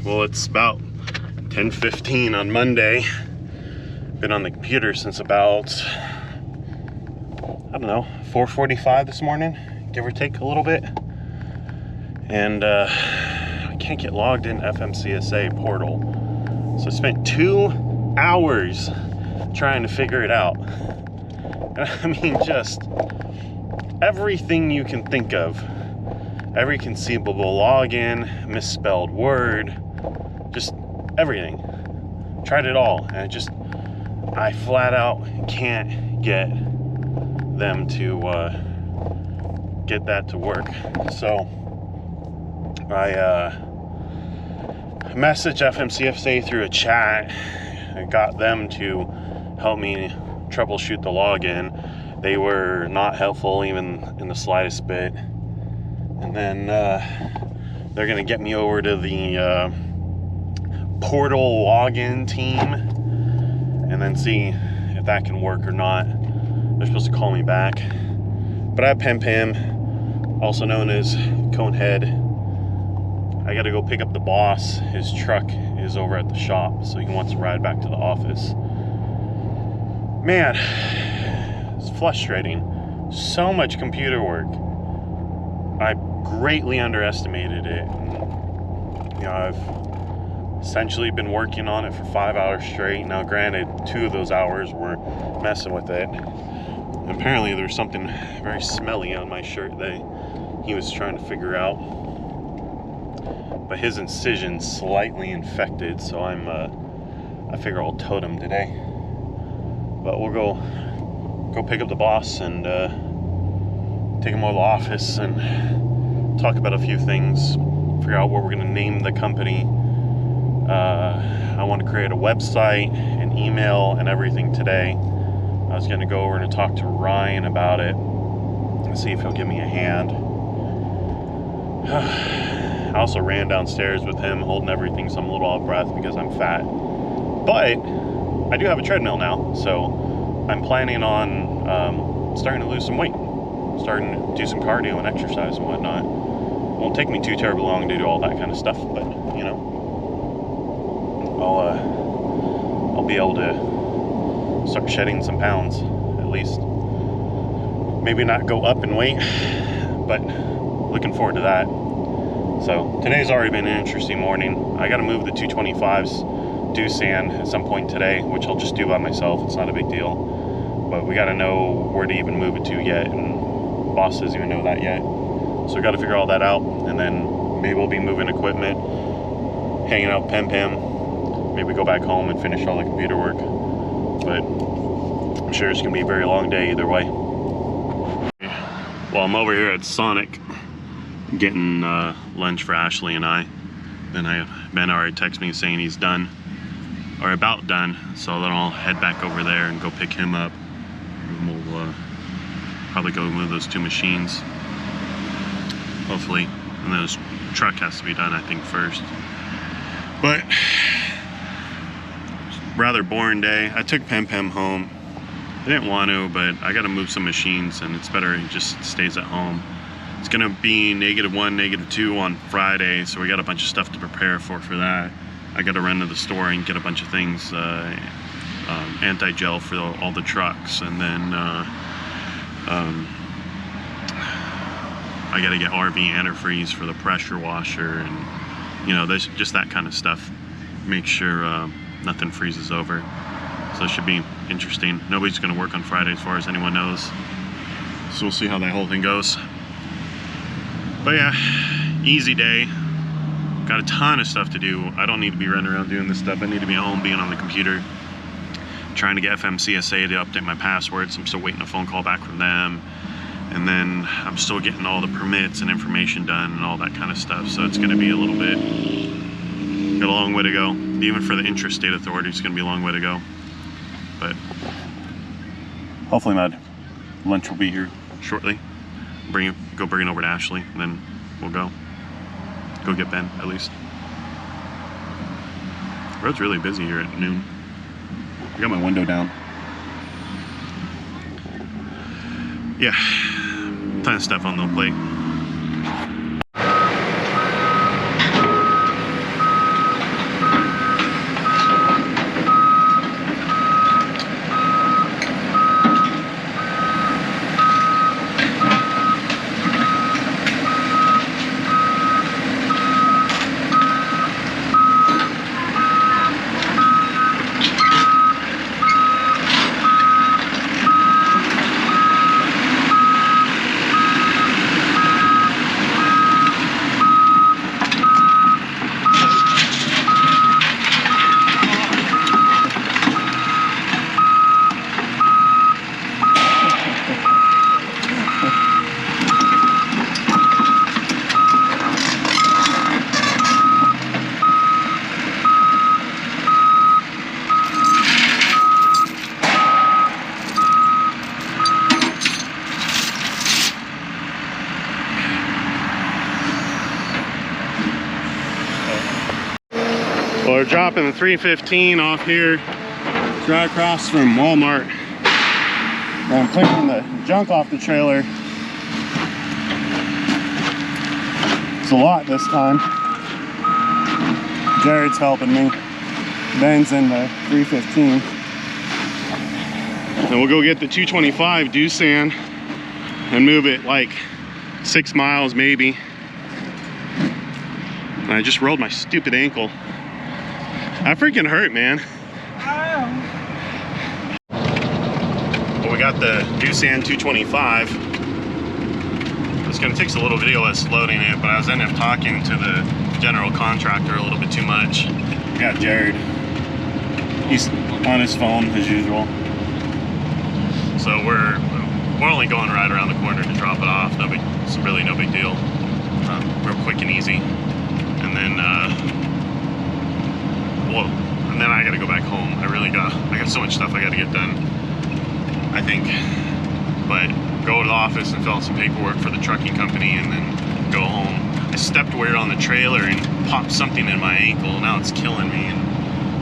Well, it's about 10:15 on Monday. Been on the computer since about, I don't know, 4:45 this morning, give or take a little bit. And I can't get logged in FMCSA portal. So I spent 2 hours trying to figure it out. I mean, just everything you can think of. Every conceivable login, misspelled word, just everything. Tried it all, and I flat out can't get them to get that to work. So I messaged FMCSA through a chat. I got them to help me troubleshoot the login. They were not helpful even in the slightest bit. And then they're gonna get me over to the portal login team and then see if that can work or not. They're supposed to call me back. But I have Pim, also known as Conehead. I gotta go pick up the boss. His truck is over at the shop, so he wants to ride back to the office. Man, it's frustrating. So much computer work. I greatly underestimated it. You know, I've essentially been working on it for 5 hours straight. Now, granted, 2 of those hours were messing with it. Apparently, there's something very smelly on my shirt that he was trying to figure out. But his incision's slightly infected, so I figure I'll tote him today. But we'll go pick up the boss and take him over to the office and talk about a few things, figure out what we're gonna name the company. I want to create a website, an email, and everything today. I was gonna go over and talk to Ryan about it and see if he'll give me a hand. I also ran downstairs with him holding everything, so I'm a little out of breath because I'm fat. But I do have a treadmill now, so I'm planning on starting to lose some weight. Starting to do some cardio and exercise and whatnot. Won't take me too terribly long to do all that kind of stuff, but you know, I'll be able to start shedding some pounds at least. Maybe not go up in weight, but looking forward to that. So today's already been an interesting morning. I got to move the 225s due sand at some point today, which I'll just do by myself. It's not a big deal, but we got to know where to even move it to yet, and boss doesn't even know that yet. So we got to figure all that out, and then maybe we'll be moving equipment, hanging out with Pim. Maybe go back home and finish all the computer work. But I'm sure it's gonna be a very long day either way. Well, I'm over here at Sonic getting lunch for Ashley and I. Then Ben already texted me saying he's done, or about done. So then I'll head back over there and go pick him up. And we'll probably go move those 2 machines, hopefully. And then this truck has to be done, I think, first. But rather boring day. I took Pim home. I didn't want to, but I got to move some machines, and it's better he just stays at home. It's gonna be -1, -2 on Friday, so we got a bunch of stuff to prepare for that. I got to run to the store and get a bunch of things, anti-gel for all the trucks, and then I got to get RV antifreeze for the pressure washer, and you know, there's just that kind of stuff. Make sure nothing freezes over. So it should be interesting. Nobody's going to work on Friday as far as anyone knows. So we'll see how that whole thing goes. But yeah, easy day. Got a ton of stuff to do. I don't need to be running around doing this stuff. I need to be at home being on the computer. Trying to get FMCSA to update my passwords. I'm still waiting a phone call back from them. And then I'm still getting all the permits and information done and all that kind of stuff. So it's going to be a little bit, got a long way to go. Even for the intrastate authority, it's going to be a long way to go. But hopefully my lunch will be here shortly. Bring it over to Ashley, and then we'll go get Ben at least. The road's really busy here at noon. I got my window down. Yeah, ton of stuff on the plate. Well, we're dropping the 315 off here. It's right across from Walmart. And I'm clearing the junk off the trailer. It's a lot this time. Jarrod's helping me. Ben's in the 315. And we'll go get the 225 Doosan and move it like 6 miles maybe. And I just rolled my stupid ankle. That freaking hurt, man. Well, we got the Doosan 225. It's gonna take a little video of us loading it, but I was ended up talking to the general contractor a little bit too much. We got Jarrod. He's on his phone as usual. So we're only going right around the corner to drop it off. It's really no big deal. Real quick and easy. And then I gotta go back home. I got so much stuff I gotta get done, I think. But go to the office and fill out some paperwork for the trucking company and then go home. I stepped weird on the trailer and popped something in my ankle. Now it's killing me. And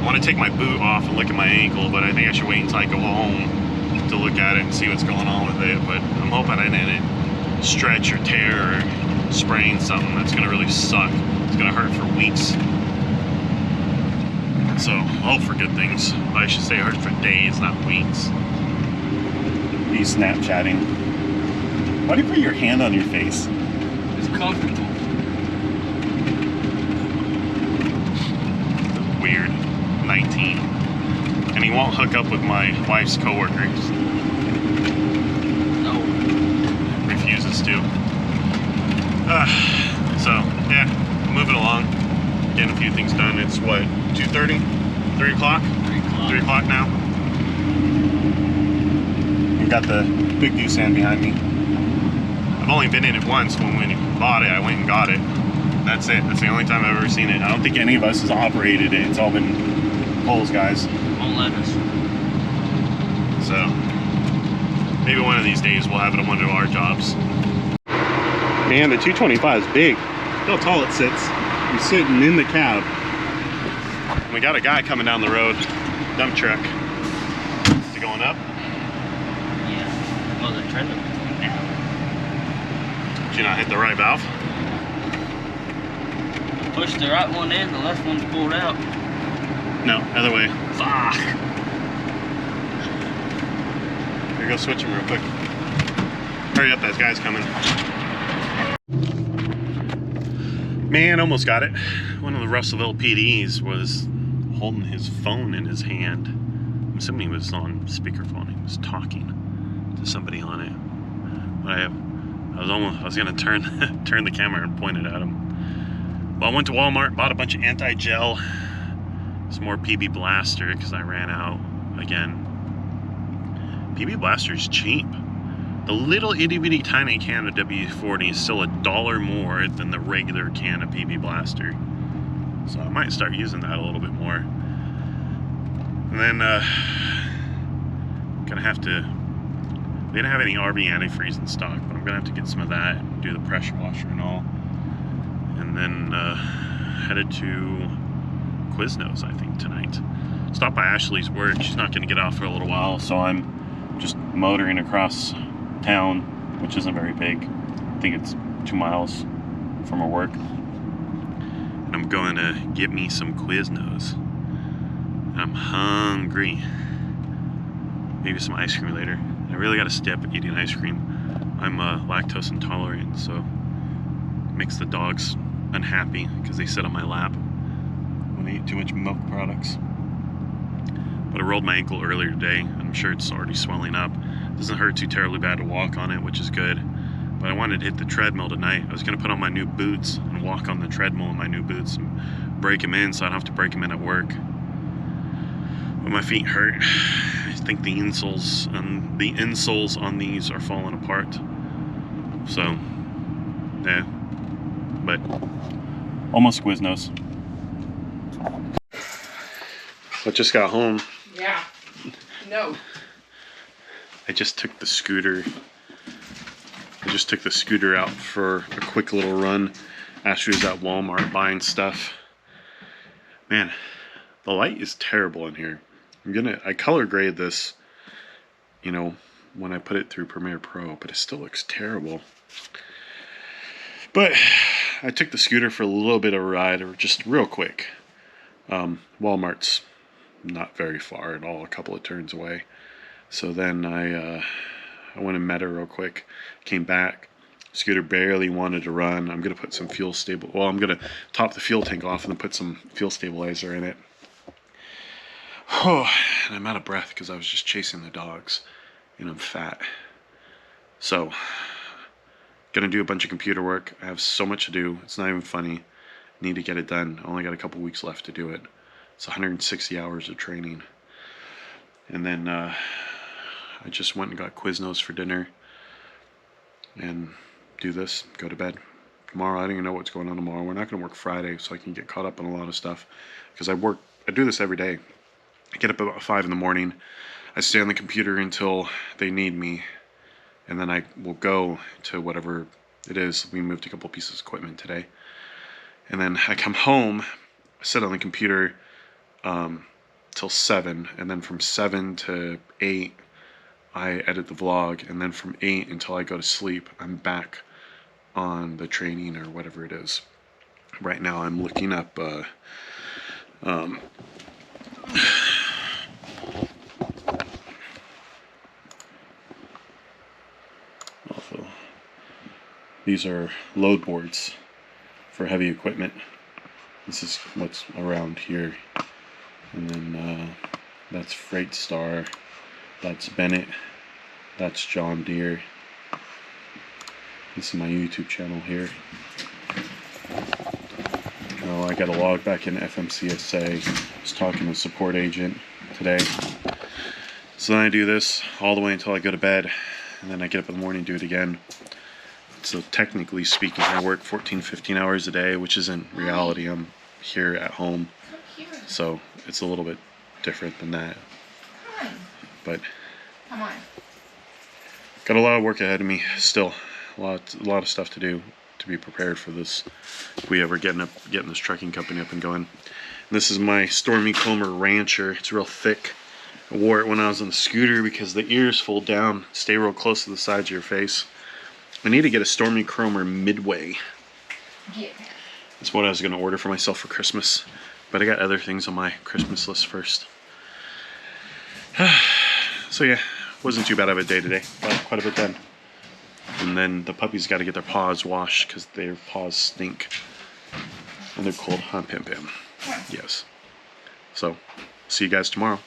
I want to take my boot off and look at my ankle, but I think I should wait until I go home to look at it and see what's going on with it. But I'm hoping I didn't stretch or tear or sprain something that's gonna really suck. It's gonna hurt for weeks. So I hope for good things. I should say hurt for days, not weeks. He's Snapchatting. Why do you put your hand on your face? It's comfortable. Weird. 19. And he won't hook up with my wife's coworkers. No. Refuses to. So, yeah, moving along. Getting a few things done. It's what, 2:30? 3 o'clock? 3 o'clock now. We've got the big Doosan behind me. I've only been in it once when we bought it. I went and got it. That's it. That's the only time I've ever seen it. I don't think any of us has operated it. It's all been Cole's guys. Won't let us. So maybe one of these days we'll have it on one of our jobs. Man, the 225 is big. Look how tall it sits. You're sitting in the cab. We got a guy coming down the road. Dump truck. Is he going up? Yeah. Well, the trailer went down. Did you not hit the right valve? Pushed the right one in, the left one's pulled out. No, other way. Fuck. Here, go switch him real quick. Hurry up, that guy's coming. Man, almost got it. One of the Russellville PDs was holding his phone in his hand. I'm assuming he was on speakerphone. He was talking to somebody on it. But I was gonna turn the camera and point it at him. Well, I went to Walmart, bought a bunch of anti-gel, some more PB Blaster because I ran out again. PB Blaster is cheap. The little itty bitty tiny can of W40 is still $1 more than the regular can of PB Blaster. So I might start using that a little bit more. And then, gonna have to, they didn't have any RV antifreeze in stock, but I'm gonna have to get some of that and do the pressure washer and all. And then, headed to Quiznos, I think, tonight. Stopped by Ashley's work. She's not gonna get off for a little while, so I'm just motoring across town, which isn't very big. I think it's 2 miles from her work. And I'm going to get me some Quiznos. I'm hungry. Maybe some ice cream later. I really got to step at eating ice cream. I'm lactose intolerant, so it makes the dogs unhappy because they sit on my lap when they eat too much milk products. But I rolled my ankle earlier today. I'm sure it's already swelling up. It doesn't hurt too terribly bad to walk on it, which is good. But I wanted to hit the treadmill tonight. I was going to put on my new boots and walk on the treadmill in my new boots and break them in so I don't have to break them in at work. But my feet hurt. I think the insoles on these are falling apart. So, yeah. But almost Quiznos. I just got home. Yeah. No. I just took the scooter out for a quick little run. Ashley was at Walmart buying stuff. Man, the light is terrible in here. I color grade this, you know, when I put it through Premiere Pro, but it still looks terrible. But I took the scooter for a little bit of a ride, or just real quick. Walmart's not very far at all, a couple of turns away. So then I went and met her real quick, came back. Scooter barely wanted to run. I'm gonna put some I'm gonna top the fuel tank off and then put some fuel stabilizer in it. Oh, and I'm out of breath because I was just chasing the dogs, and I'm fat. So, gonna do a bunch of computer work. I have so much to do. It's not even funny. Need to get it done. I only got a couple weeks left to do it. It's 160 hours of training. And then I just went and got Quiznos for dinner. And do this, go to bed. Tomorrow, I don't even know what's going on tomorrow. We're not going to work Friday, so I can get caught up on a lot of stuff. Because I do this every day. I get up about 5 in the morning. I stay on the computer until they need me. And then I will go to whatever it is. We moved a couple pieces of equipment today. And then I come home, I sit on the computer till 7. And then from 7 to 8, I edit the vlog. And then from 8 until I go to sleep, I'm back on the training or whatever it is. Right now I'm looking up also, these are load boards for heavy equipment. This is what's around here. And then that's Freight Star, that's Bennett, that's John Deere. This is my YouTube channel here. Oh, I got a log back in FMCSA. I was talking to a support agent today. So then I do this all the way until I go to bed. And then I get up in the morning and do it again. So technically speaking, I work 14, 15 hours a day, which isn't reality. I'm here at home. So it's a little bit different than that. But Come on. got a lot of work ahead of me still. A lot of stuff to do to be prepared for this. If we ever getting this trucking company up and going. And this is my Stormy Comer Rancher. It's real thick. I wore it when I was on the scooter because the ears fold down, stay real close to the sides of your face. I need to get a Stormy Comer Midway. Yeah. That's what I was going to order for myself for Christmas. But I got other things on my Christmas list first. So yeah, wasn't too bad of a day today. Got quite a bit done. And then the puppies got to get their paws washed because their paws stink. And they're cold. Huh, Pam Pam? Yes. So, see you guys tomorrow.